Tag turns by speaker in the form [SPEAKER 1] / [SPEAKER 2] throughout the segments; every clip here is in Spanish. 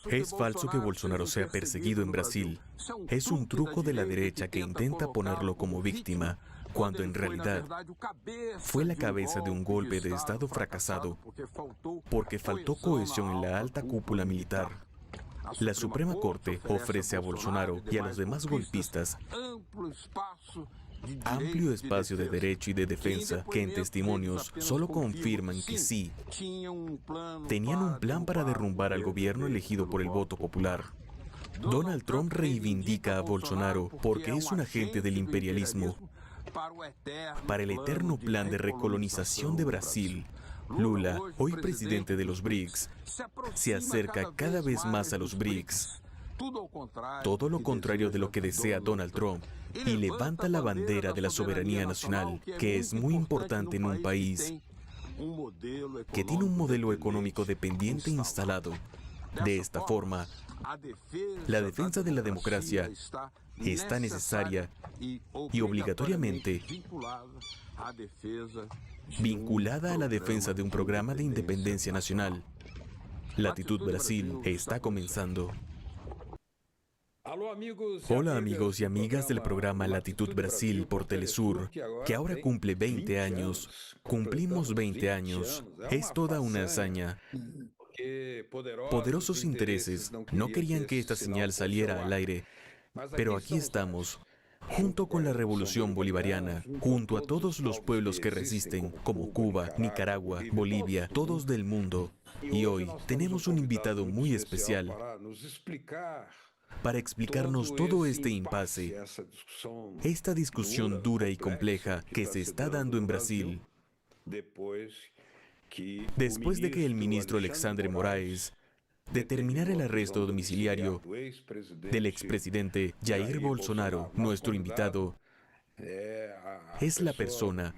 [SPEAKER 1] Es falso que Bolsonaro sea perseguido en Brasil. Es un truco de la derecha que intenta ponerlo como víctima, cuando en realidad fue la cabeza de un golpe de Estado fracasado porque faltó cohesión en la alta cúpula militar. La Suprema Corte ofrece a Bolsonaro y a los demás golpistas amplio espacio de derecho y de defensa que en testimonios solo confirman que sí, tenían un plan para derrumbar al gobierno elegido por el voto popular. Donald Trump reivindica a Bolsonaro porque es un agente del imperialismo para el eterno plan de recolonización de Brasil. Lula, hoy presidente de los BRICS, se acerca cada vez más a los BRICS, todo lo contrario de lo que desea Donald Trump, y levanta la bandera de la soberanía nacional, que es muy importante en un país que tiene un modelo económico dependiente instalado. De esta forma, la defensa de la democracia está necesaria y obligatoriamente vinculada a la defensa de un programa de independencia nacional. Latitud Brasil está comenzando. Hola amigos y amigas del programa Latitud Brasil por Telesur, que ahora cumple 20 años. Cumplimos 20 años. Es toda una hazaña. Poderosos intereses no querían que esta señal saliera al aire, pero aquí estamos, junto con la Revolución Bolivariana, junto a todos los pueblos que resisten, como Cuba, Nicaragua, Bolivia, todos del mundo. Y hoy tenemos un invitado muy especial para explicarnos todo este impasse, esta discusión dura y compleja que se está dando en Brasil, después de que el ministro Alexandre Moraes determinara el arresto domiciliario del expresidente Jair Bolsonaro. Nuestro invitado es la persona,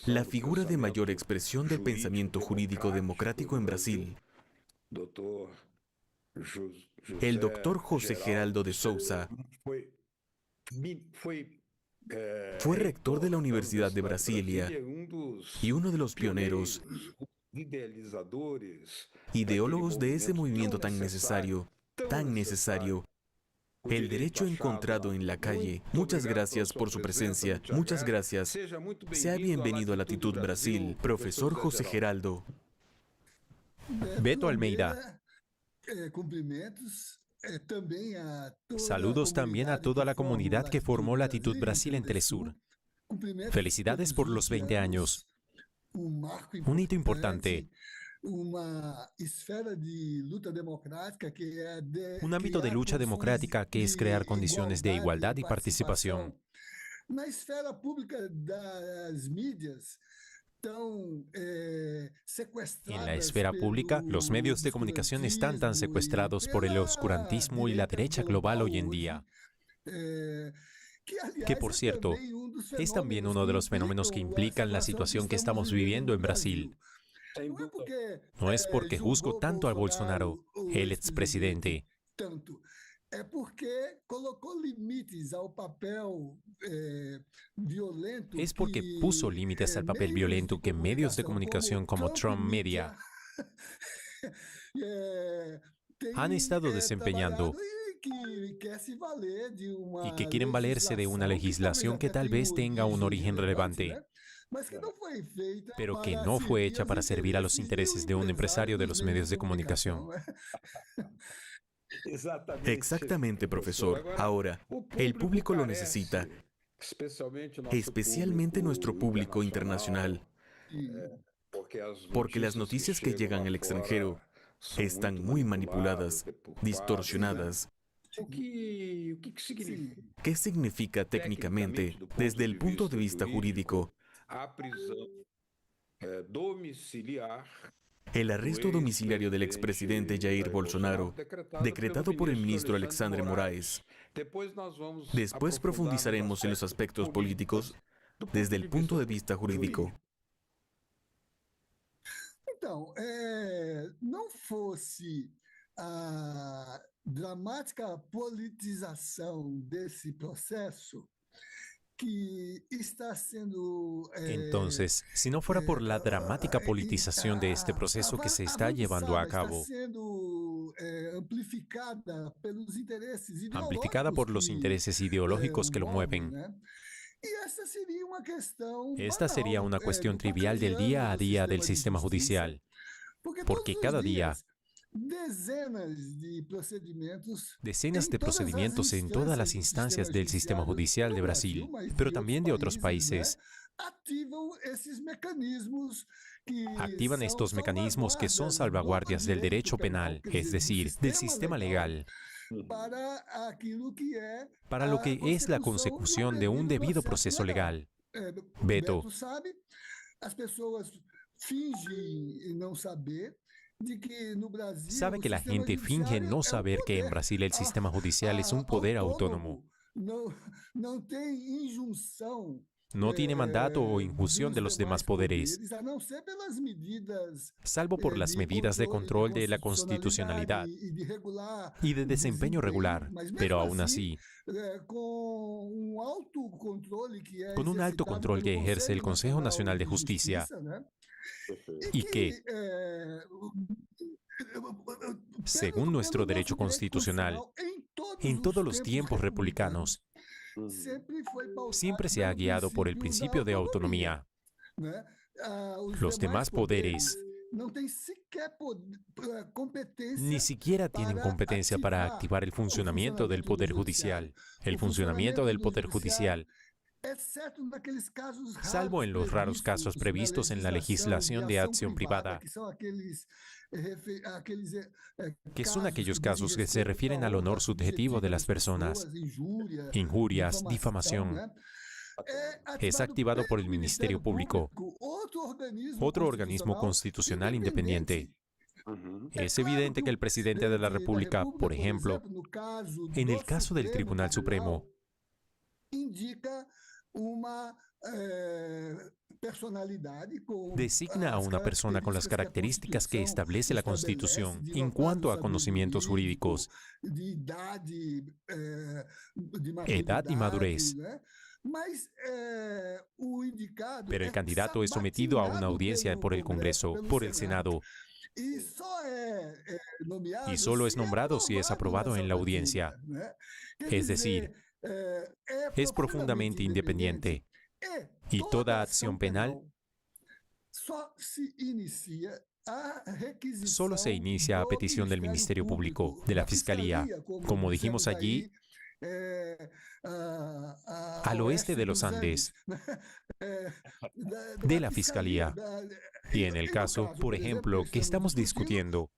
[SPEAKER 1] la figura de mayor expresión del pensamiento jurídico democrático en Brasil, el doctor José Geraldo de Souza. Fue rector de la Universidad de Brasilia y uno de los pioneros, ideólogos de ese movimiento tan necesario, el derecho encontrado en la calle. Muchas gracias por su presencia, muchas gracias. Sea bienvenido a Latitud Brasil, profesor José Geraldo.
[SPEAKER 2] Beto Almeida. Saludos también a toda la comunidad que formó Latitud Brasil en Telesur. Felicidades por los 20 años. Un hito importante. Un ámbito de lucha democrática que es crear condiciones de igualdad y participación. En la esfera pública, los medios de comunicación están tan secuestrados por el oscurantismo y la derecha global hoy en día, que por cierto, es también uno de los fenómenos que implican la situación que estamos viviendo en Brasil. No es porque juzgo tanto a Bolsonaro, el expresidente. Es porque puso límites al papel violento que medios de comunicación como Trump Media han estado desempeñando y que quieren valerse de una legislación que tal vez tenga un origen relevante, pero que no fue hecha para servir a los intereses de un empresario de los medios de comunicación.
[SPEAKER 1] Exactamente, profesor. Ahora, el público lo necesita, especialmente nuestro público internacional, porque las noticias que llegan al extranjero están muy manipuladas, distorsionadas. ¿Qué significa técnicamente, desde el punto de vista jurídico, el arresto domiciliario del expresidente Jair Bolsonaro, decretado por el ministro Alexandre Moraes? Después profundizaremos en los aspectos políticos desde el punto de vista jurídico.
[SPEAKER 3] Então, não fosse a dramática politização desse processo,
[SPEAKER 2] Entonces, si no fuera por la dramática politización de este proceso que se está llevando a cabo, amplificada por los intereses ideológicos que lo mueven, esta sería una cuestión trivial del día a día del sistema judicial, porque cada día decenas de procedimientos en todas las instancias del sistema judicial de Brasil, pero también de otros países, activan estos mecanismos que son salvaguardias del derecho penal, es decir, del sistema legal, para lo que es la consecución de un debido proceso legal. Beto sabe que la gente finge no saber que en Brasil el sistema judicial es un poder autónomo. No tiene mandato o injunción de los demás poderes, salvo por las medidas de control de la constitucionalidad y de desempeño regular, pero aún así, con un alto control que ejerce el Consejo Nacional de Justicia, y que, según nuestro derecho constitucional, en todos los tiempos republicanos, siempre se ha guiado por el principio de autonomía. Los demás poderes ni siquiera tienen competencia para activar el funcionamiento del Poder Judicial. El funcionamiento del Poder Judicial, salvo en los raros casos previstos en la legislación de acción privada, que son aquellos casos que se refieren al honor subjetivo de las personas, injurias, difamación, es activado por el Ministerio Público, otro organismo constitucional independiente. Es evidente que el presidente de la República, por ejemplo, en el caso del Tribunal Supremo, designa a una persona con las características que establece la Constitución en cuanto a conocimientos jurídicos, edad y madurez. Pero el candidato es sometido a una audiencia por el Congreso, por el Senado, y solo es nombrado si es aprobado en la audiencia. Es decir, es profundamente independiente, y toda acción penal solo se inicia a petición del Ministerio Público, de la Fiscalía, como dijimos allí, al oeste de los Andes, de la Fiscalía. Y en el caso, por ejemplo, que estamos discutiendo,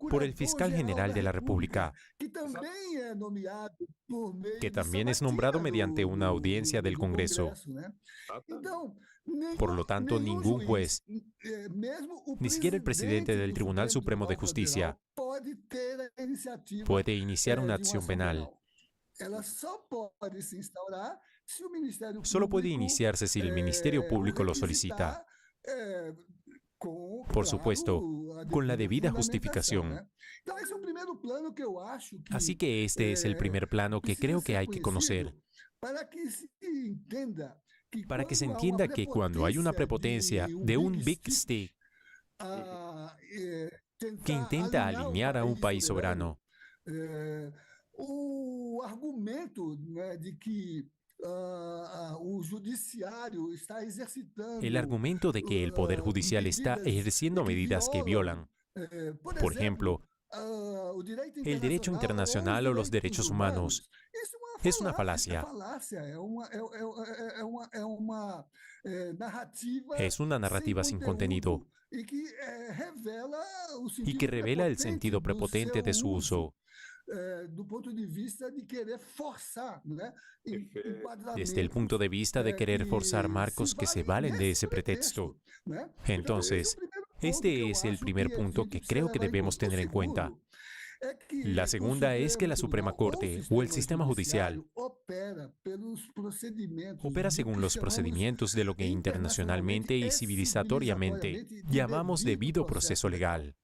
[SPEAKER 2] por el Fiscal General de la República, que también es nombrado mediante una audiencia del Congreso. Por lo tanto, ningún juez, ni siquiera el presidente del Tribunal Supremo de Justicia, puede iniciar una acción penal. Solo puede iniciarse si el Ministerio Público lo solicita. Por supuesto, con la debida justificación. Así que este es el primer plano que creo que hay que conocer, para que se entienda que cuando hay una prepotencia de un Big Stick que intenta alinear a un país soberano, el argumento de que el Poder Judicial está ejerciendo medidas que violan, por ejemplo, el derecho internacional o los derechos humanos, es una falacia. Es una narrativa sin contenido y que revela el sentido prepotente de su uso. Desde el punto de vista de querer forzar marcos que se valen de ese pretexto. Entonces, este es el primer punto que creo que debemos tener en cuenta. La segunda es que la Suprema Corte o el sistema judicial opera según los procedimientos de lo que internacionalmente y civilizatoriamente llamamos debido proceso legal.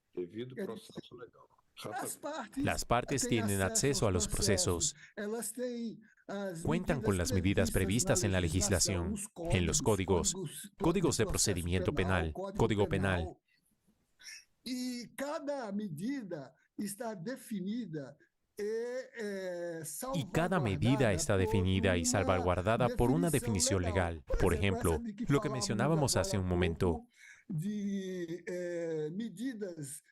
[SPEAKER 2] Las partes tienen acceso a los procesos. Cuentan con las medidas previstas en la legislación, en los códigos, códigos de procedimiento penal, código penal.
[SPEAKER 3] Y cada medida está definida
[SPEAKER 2] Y cada medida está definida y salvaguardada por una definición legal. Por ejemplo, lo que mencionábamos hace un momento,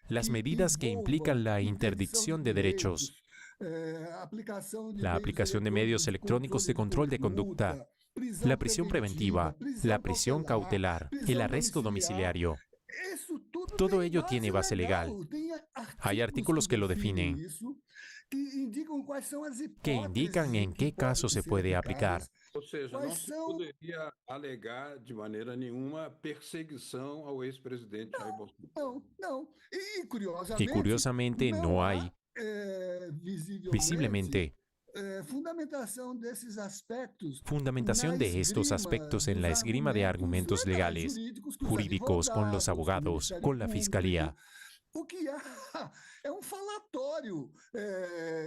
[SPEAKER 2] las medidas que implican la interdicción de derechos, la aplicación de medios electrónicos de control de conducta, la prisión preventiva, la prisión cautelar, el arresto domiciliario. Todo ello tiene base legal. Hay artículos que lo definen, que indican en qué caso se puede aplicar.
[SPEAKER 4] Ou seja, não se poderia alegar de maneira nenhuma perseguição ao ex-presidente Jair Bolsonaro.
[SPEAKER 3] Não.
[SPEAKER 2] Y curiosamente no hay, visiblemente, fundamentación de estos aspectos en la esgrima de argumentos legales, jurídicos, con los abogados, con la fiscalía.
[SPEAKER 3] O que há é falatório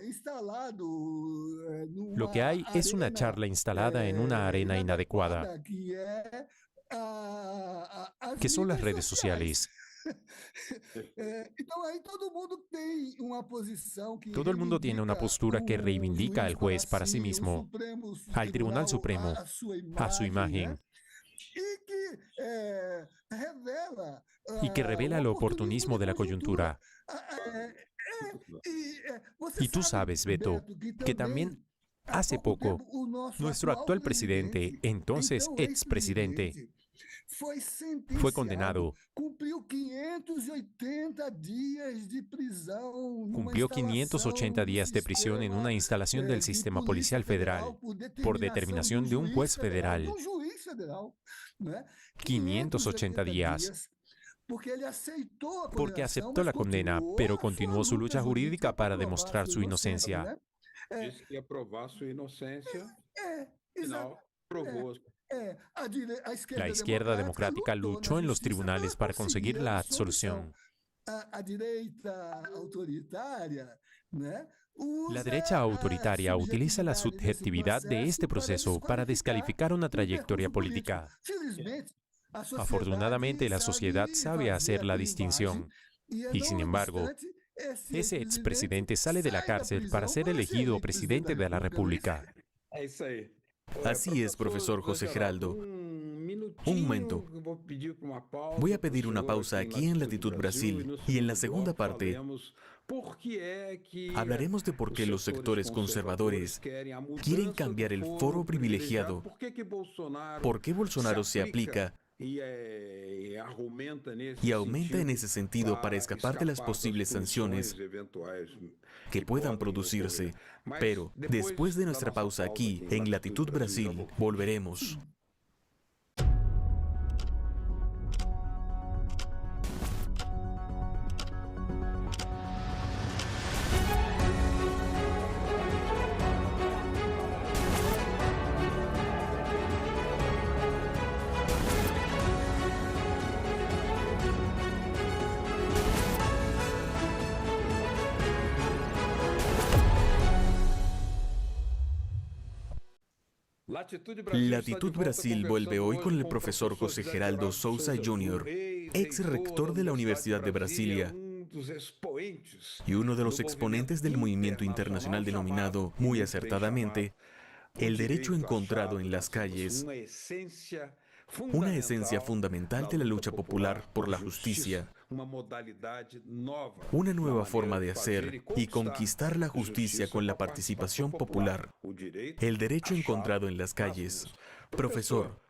[SPEAKER 3] instalado.
[SPEAKER 2] Lo que hay es una charla instalada en una arena inadecuada, que son las redes sociales. Todo el mundo tiene una postura que reivindica al juez para sí mismo, al Tribunal Supremo, a su imagen, y que revela el oportunismo de la coyuntura. Y tú sabes, Beto, que también hace poco nuestro actual presidente, entonces expresidente, fue condenado. Cumplió 580 días de prisión en una instalación del sistema policial federal por determinación de un juez federal. 580 días. Porque aceptó la condena, pero continuó su lucha jurídica para demostrar su inocencia.
[SPEAKER 4] Disse que ia provar sua inocência, afinal, provou.
[SPEAKER 2] La izquierda democrática luchó en los tribunales para conseguir la absolución. La derecha autoritaria utiliza la subjetividad de este proceso para descalificar una trayectoria política. Afortunadamente, la sociedad sabe hacer la distinción. Y sin embargo, ese expresidente sale de la cárcel para ser elegido presidente de la República.
[SPEAKER 1] Así es, profesor José Geraldo. Un momento. Voy a pedir una pausa aquí en Latitud Brasil y en la segunda parte hablaremos de por qué los sectores conservadores quieren cambiar el foro privilegiado, por qué Bolsonaro se aplica y aumenta en ese sentido para escapar de las posibles sanciones que puedan producirse. Pero después de nuestra pausa aquí en Latitud Brasil, volveremos. Latitud Brasil vuelve hoy con el profesor José Geraldo Souza Jr., ex rector de la Universidad de Brasilia y uno de los exponentes del movimiento internacional denominado, muy acertadamente, el derecho encontrado en las calles, una esencia fundamental de la lucha popular por la justicia, una nueva forma de hacer y conquistar la justicia con la participación popular, el derecho encontrado en las calles. Profesor,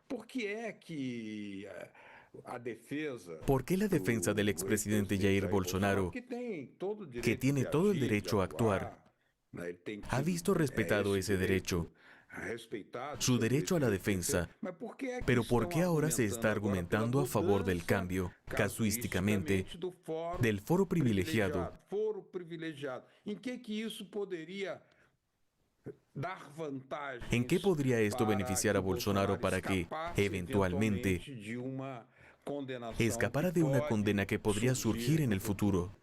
[SPEAKER 1] ¿por qué la defensa del expresidente Jair Bolsonaro, que tiene todo el derecho a actuar, ha visto respetado ese derecho, su derecho a la defensa, pero por qué ahora se está argumentando a favor del cambio, casuísticamente, del foro privilegiado? ¿En qué podría esto beneficiar a Bolsonaro para que, eventualmente, escapara de una condena que podría surgir en el futuro?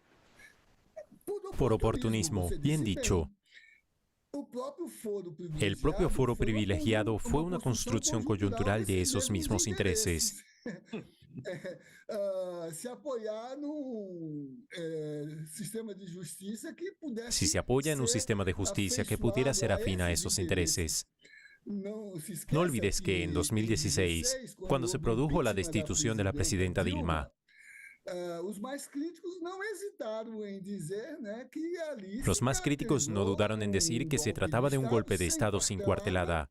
[SPEAKER 2] Por oportunismo, bien dicho. El propio foro privilegiado fue una construcción coyuntural de esos mismos intereses. Si se apoya en un sistema de justicia que pudiera ser afín a esos intereses. No olvides que en 2016, cuando se produjo la destitución de la presidenta Dilma, los más críticos no dudaron en decir que se trataba de un golpe de Estado sin cuartelada.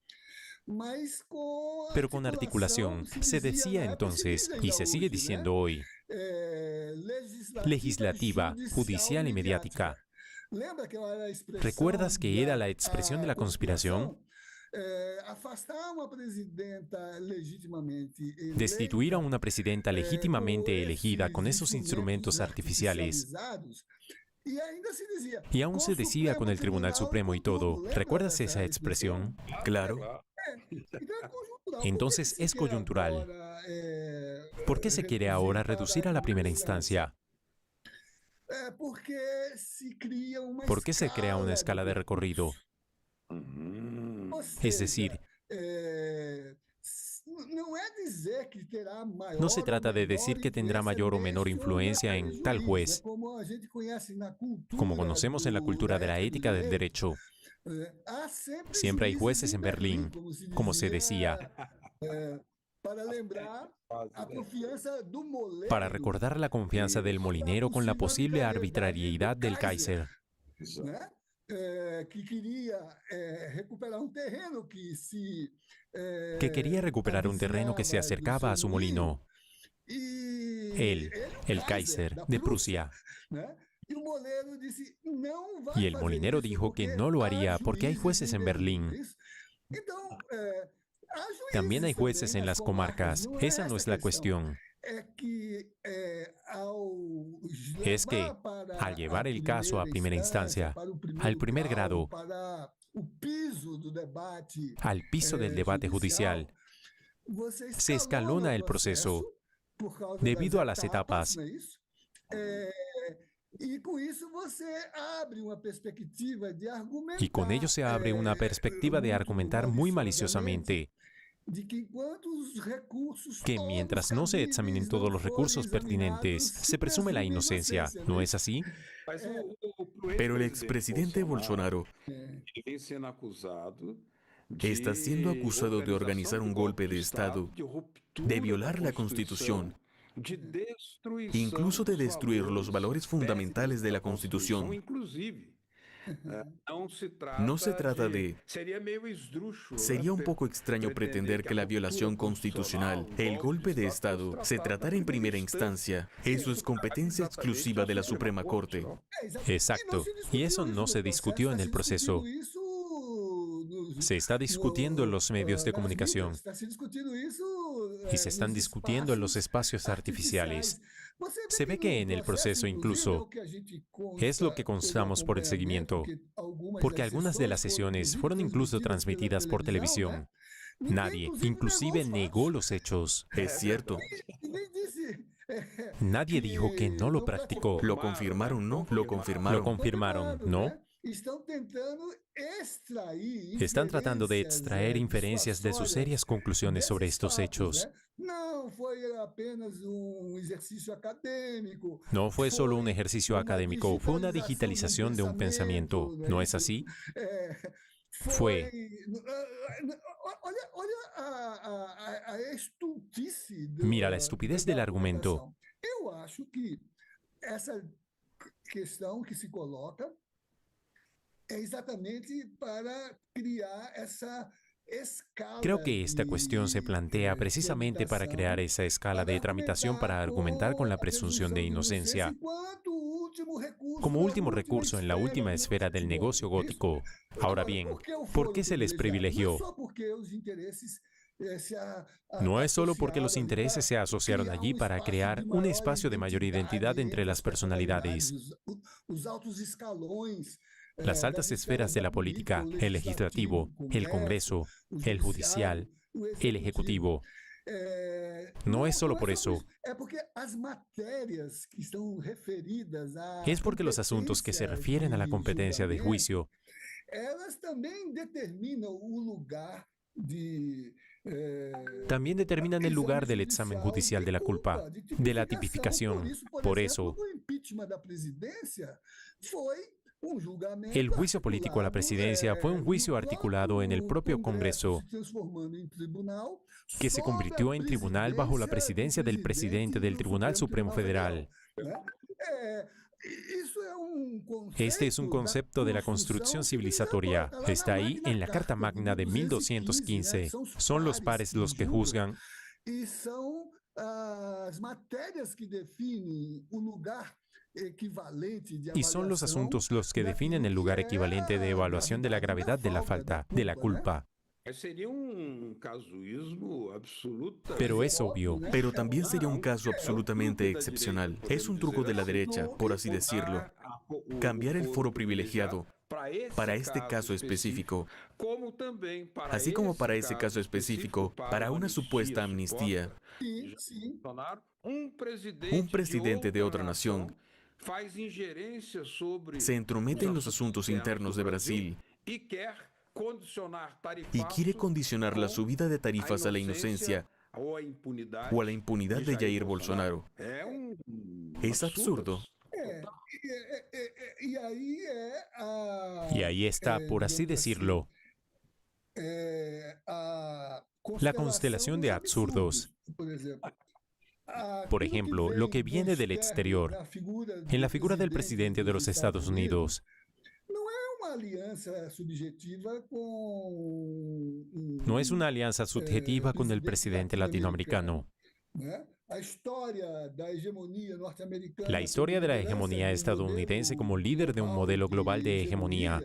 [SPEAKER 2] Pero con articulación, se decía entonces, y se sigue diciendo hoy, legislativa, judicial y mediática. ¿Recuerdas que era la expresión de la conspiración? Destituir a una presidenta legítimamente elegida con esos instrumentos artificiales. Y aún se decía con el Tribunal Supremo y todo. ¿Recuerdas esa expresión?
[SPEAKER 1] Claro.
[SPEAKER 2] Entonces es coyuntural. ¿Por qué se quiere ahora reducir a la primera instancia? ¿Por qué se crea una escala de recorrido? Es decir, no se trata de decir que tendrá mayor o menor influencia en tal juez, como conocemos en la cultura de la ética del derecho. Siempre hay jueces en Berlín, como se decía, para recordar la confianza del molinero con la posible arbitrariedad del Kaiser. Que quería recuperar un terreno que se acercaba a su molino. Él, el Kaiser de Prusia. Y el molinero dijo que no lo haría porque hay jueces en Berlín. También hay jueces en las comarcas. Esa no es la cuestión. Es que, al llevar el caso a primera instancia, al primer grado, al piso del debate judicial, se escalona el proceso debido a las etapas. Y con ello se abre una perspectiva de argumentar muy maliciosamente que mientras no se examinen todos los recursos pertinentes, se presume la inocencia, ¿no es así?
[SPEAKER 1] Pero el expresidente Bolsonaro está siendo acusado de organizar un golpe de Estado, de violar la Constitución, incluso de destruir los valores fundamentales de la Constitución. No se trata de... Sería un poco extraño pretender que la violación constitucional, el golpe de Estado, se tratara en primera instancia. Eso es competencia exclusiva de la Suprema Corte.
[SPEAKER 2] Exacto. Y eso no se discutió en el proceso. Se está discutiendo en los medios de comunicación. Y se están discutiendo en los espacios artificiales. Se ve que en el proceso incluso es lo que constamos por el seguimiento, porque algunas de las sesiones fueron incluso transmitidas por televisión. Nadie, inclusive, negó los hechos.
[SPEAKER 1] Es cierto.
[SPEAKER 2] Nadie dijo que no lo practicó.
[SPEAKER 1] Lo confirmaron, ¿no? Lo confirmaron.
[SPEAKER 2] Lo confirmaron, ¿no? Están tratando de extraer inferencias de sus serias conclusiones sobre estos hechos. No fue solo un ejercicio académico, fue una digitalización de un pensamiento, ¿no es así? Fue. Mira la estupidez del argumento. Creo que esta cuestión se plantea precisamente para crear esa escala de tramitación para argumentar con la presunción de inocencia. Como último recurso en la última esfera del negocio gótico. Ahora bien, ¿por qué se les privilegió? No es solo porque los intereses se asociaron allí para crear un espacio de mayor identidad entre las personalidades. Las altas esferas de la política, el legislativo, el Congreso, el judicial, el ejecutivo. No es solo por eso. Es porque los asuntos que se refieren a la competencia de juicio
[SPEAKER 3] elas também determinam o lugar de
[SPEAKER 2] También determinan el lugar del examen judicial de la culpa, de la tipificación. Por eso, el juicio político a la presidencia fue un juicio articulado en el propio Congreso, que se convirtió en tribunal bajo la presidencia del presidente del Tribunal Supremo Federal. Este es un concepto de la construcción civilizatoria. Está ahí en la Carta Magna de 1215. Son los pares los que juzgan.
[SPEAKER 3] E são as matérias que definem o lugar equivalente de
[SPEAKER 2] Y son los asuntos los que definen el lugar equivalente de evaluación de la gravedad de la falta, de la culpa.
[SPEAKER 4] Sería un casuísmo absoluto.
[SPEAKER 2] Pero es obvio.
[SPEAKER 1] Pero también sería un caso absolutamente excepcional. Es un truco de la derecha, por así decirlo. Cambiar el foro privilegiado para este caso específico, así como para ese caso específico, para una supuesta amnistía. Un presidente de otra nación se entromete en los asuntos internos de Brasil y quiere condicionar la subida de tarifas a la inocencia o a la impunidad de Jair Bolsonaro. Es absurdo.
[SPEAKER 2] Y ahí está, por así decirlo, la constelación de absurdos. Por ejemplo, lo que viene del exterior, en la figura del presidente de los Estados Unidos. No es una alianza subjetiva con el presidente latinoamericano. La historia de la hegemonía estadounidense como líder de un modelo global de hegemonía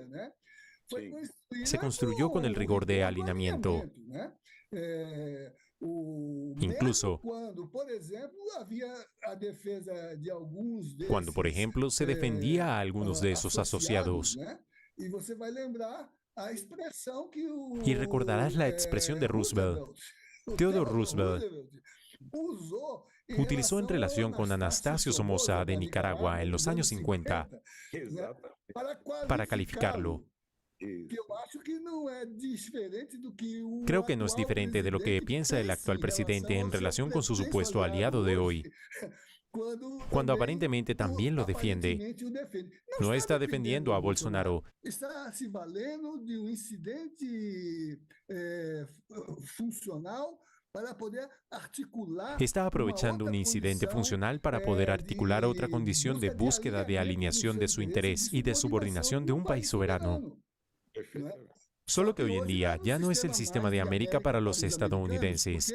[SPEAKER 2] se construyó con el rigor de alineamiento. Incluso cuando, por ejemplo, se defendía a algunos de esos asociados. Y recordarás la expresión de Roosevelt. Theodore Roosevelt utilizó en relación con Anastasio Somoza de Nicaragua en los años 50 para calificarlo. Creo que no es diferente de lo que piensa el actual presidente en relación con su supuesto aliado de hoy, cuando aparentemente también lo defiende. No está defendiendo a Bolsonaro.
[SPEAKER 3] Está se valendo de un incidente funcional para poder articular.
[SPEAKER 2] Está aprovechando un incidente funcional para poder articular otra condición de búsqueda de alineación de su interés y de subordinación de un país soberano. Solo que hoy en día ya no es el sistema de América para los estadounidenses.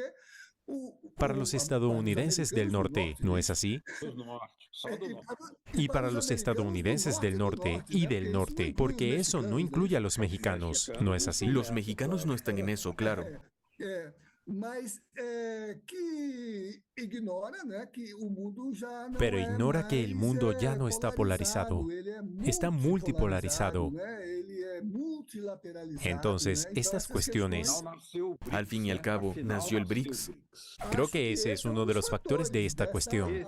[SPEAKER 2] Para los estadounidenses del norte, ¿no es así? Y para los estadounidenses del norte y del norte, porque eso no incluye a los mexicanos, ¿no es así?
[SPEAKER 1] Los mexicanos no están en eso, claro.
[SPEAKER 2] Pero ignora que el mundo ya no está polarizado, está multipolarizado. Entonces, estas cuestiones,
[SPEAKER 1] al fin y al cabo, nació el BRICS.
[SPEAKER 2] Creo que ese es uno de los factores de esta cuestión,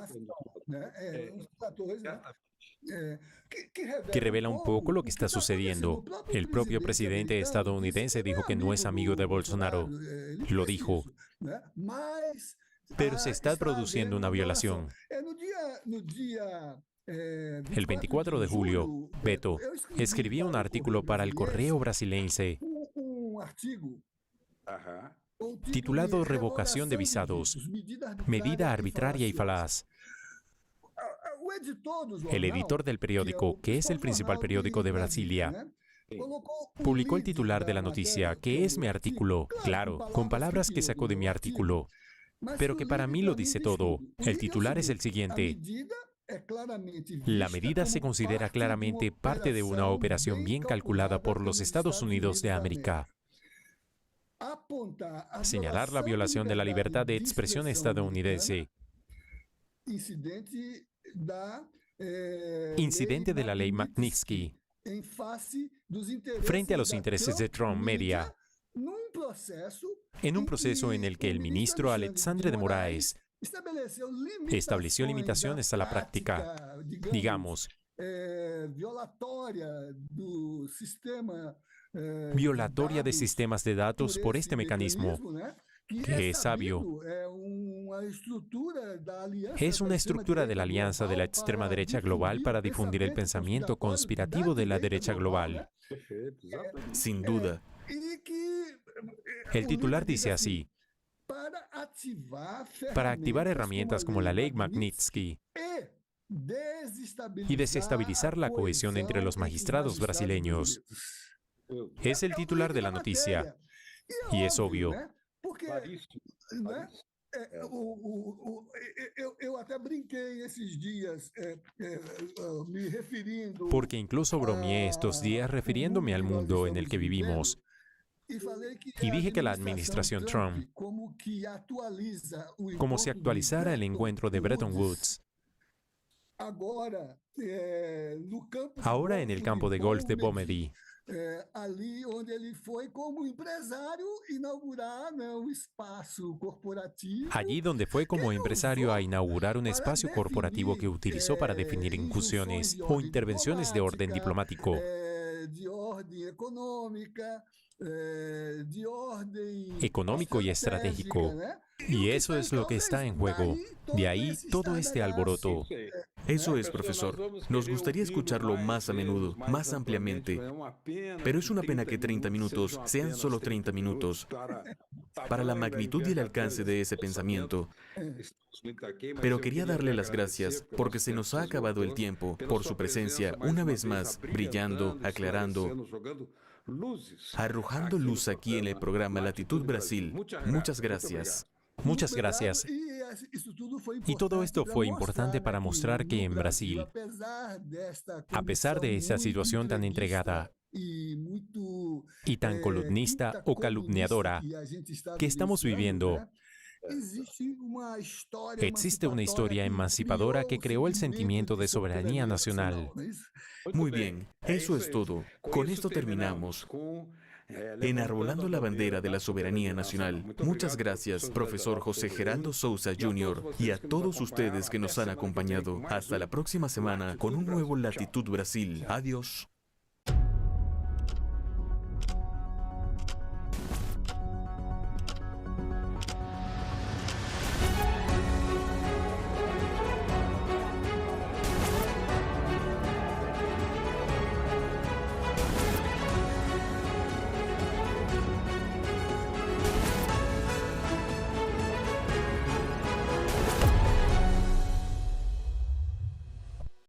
[SPEAKER 2] que revela un poco lo que está sucediendo. El propio presidente estadounidense dijo que no es amigo de Bolsonaro. Lo dijo. Pero se está produciendo una violación. El 24 de julio, Beto escribía un artículo para el Correo Brasiliense titulado Revocación de visados, medida arbitraria y falaz. El editor del periódico, que es el principal periódico de Brasilia, publicó el titular de la noticia, que es mi artículo, claro, con palabras que sacó de mi artículo, pero que para mí lo dice todo. El titular es el siguiente: la medida se considera claramente parte de una operación bien calculada por los Estados Unidos de América. Señalar la violación de la libertad de expresión estadounidense. Incidente de la ley Magnitsky. Frente a los intereses de Trump Media, en un proceso en el que el ministro Alexandre de Moraes estableció limitaciones a la práctica. Digamos,
[SPEAKER 3] violatoria do sistema
[SPEAKER 2] Violatoria de sistemas de datos por este mecanismo, que es sabio. Es una estructura de la alianza de la extrema derecha global para difundir el pensamiento conspirativo de la derecha global.
[SPEAKER 1] Sin duda.
[SPEAKER 2] El titular dice así: para activar herramientas como la ley Magnitsky y desestabilizar la cohesión entre los magistrados brasileños. Es el titular de la noticia. Y es obvio. Porque incluso bromeé estos días refiriéndome al mundo en el que vivimos. Y dije que la administración Trump, como si actualizara el encuentro de Bretton Woods. Ahora en el campo de golf de Bomedi,
[SPEAKER 3] ali onde ele foi como empresário inaugurar um espaço corporativo.
[SPEAKER 2] Allí donde fue como empresario a inaugurar un espacio corporativo que utilizó para definir incursiones o intervenciones de orden diplomático.
[SPEAKER 3] De orden
[SPEAKER 2] económico y estratégico. Y eso es lo que está en juego. De ahí todo este alboroto.
[SPEAKER 1] Eso es, profesor. Nos gustaría escucharlo más a menudo, más ampliamente. Pero es una pena que 30 minutos sean solo 30 minutos para la magnitud y el alcance de ese pensamiento. Pero quería darle las gracias porque se nos ha acabado el tiempo, por su presencia, una vez más, brillando, aclarando, arrojando luz aquí en el programa Latitud Brasil. Muchas gracias.
[SPEAKER 2] Muchas gracias. Y todo esto fue importante para mostrar que en Brasil, a pesar de esa situación tan entregada y tan columnista o calumniadora que estamos viviendo, existe una historia emancipadora que creó el sentimiento de soberanía nacional.
[SPEAKER 1] Muy bien, eso es todo. Con esto terminamos. Enarbolando la bandera de la soberanía nacional. Muchas gracias, profesor José Geraldo Souza Jr. y a todos ustedes que nos han acompañado. Hasta la próxima semana con un nuevo Latitud Brasil. Adiós.